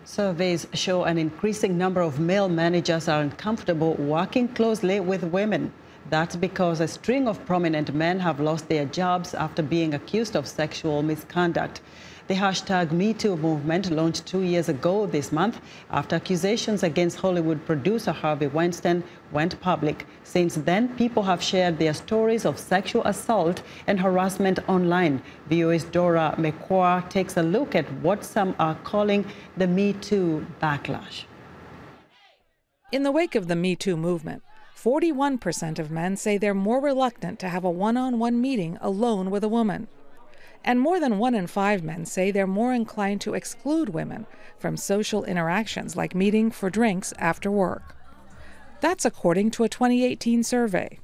Surveys show an increasing number of male managers are uncomfortable working closely with women. That's because a string of prominent men have lost their jobs after being accused of sexual misconduct. The hashtag #MeToo movement launched 2 years ago this month after accusations against Hollywood producer Harvey Weinstein went public. Since then, people have shared their stories of sexual assault and harassment online. VOA's Dora Mekouar takes a look at what some are calling the #MeToo backlash. In the wake of the #MeToo movement, 41% of men say they're more reluctant to have a one-on-one meeting alone with a woman. And more than 1 in 5 men say they're more inclined to exclude women from social interactions like meeting for drinks after work. That's according to a 2018 survey.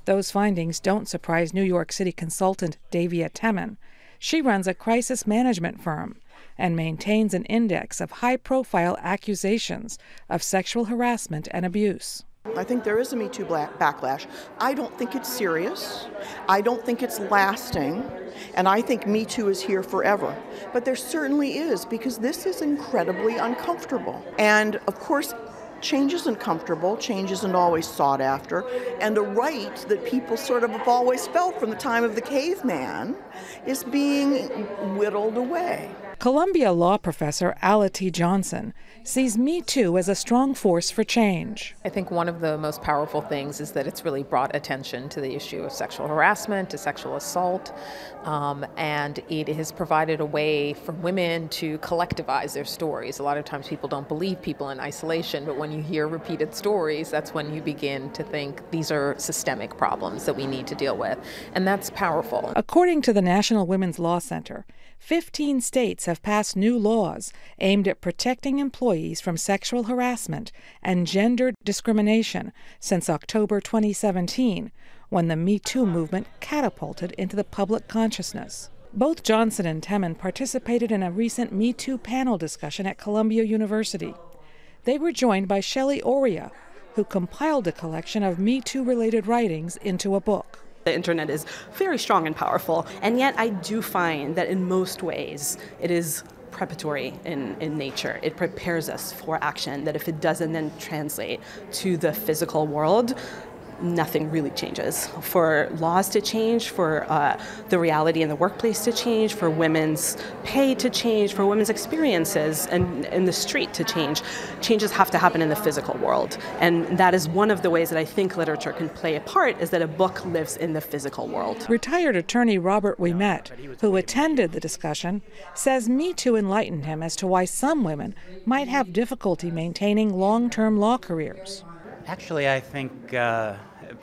Those findings don't surprise New York City consultant Davia Temin. She runs a crisis management firm and maintains an index of high-profile accusations of sexual harassment and abuse. I think there is a #MeToo backlash. I don't think it's serious. I don't think it's lasting. And I think #MeToo is here forever. But there certainly is, because this is incredibly uncomfortable. And of course, change isn't comfortable. Change isn't always sought after. And a right that people sort of have always felt from the time of the caveman is being whittled away. Columbia law professor Ala T. Johnson sees #MeToo as a strong force for change. I think one of the most powerful things is that it's really brought attention to the issue of sexual harassment, to sexual assault, and it has provided a way for women to collectivize their stories. A lot of times people don't believe people in isolation, but when you hear repeated stories, that's when you begin to think these are systemic problems that we need to deal with, and that's powerful. According to the National Women's Law Center, 15 states have passed new laws aimed at protecting employees from sexual harassment and gender discrimination since October 2017, when the #MeToo movement catapulted into the public consciousness. Both Johnson and Temin participated in a recent #MeToo panel discussion at Columbia University. They were joined by Shelley Oria, who compiled a collection of #MeToo-related writings into a book. The internet is very strong and powerful, and yet I do find that in most ways it is preparatory in nature. It prepares us for action, that if it doesn't then translate to the physical world, nothing really changes. For laws to change, for the reality in the workplace to change, for women's pay to change, for women's experiences and in the street to change, changes have to happen in the physical world. And that is one of the ways that I think literature can play a part, is that a book lives in the physical world. Retired attorney Robert Ouimet, who attended the discussion, says #MeToo enlightened him as to why some women might have difficulty maintaining long-term law careers. Actually, I think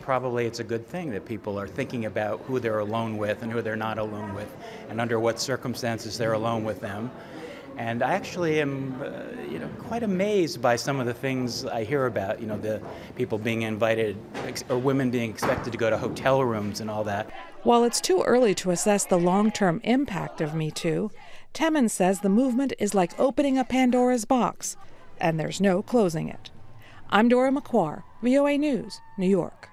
probably it's a good thing that people are thinking about who they're alone with and who they're not alone with, and under what circumstances they're alone with them. And I actually am, quite amazed by some of the things I hear about. The people being invited, or women being expected to go to hotel rooms and all that. While it's too early to assess the long-term impact of #MeToo, Temin says the movement is like opening a Pandora's box, and there's no closing it. I'm Dora Mekouar, VOA News, New York.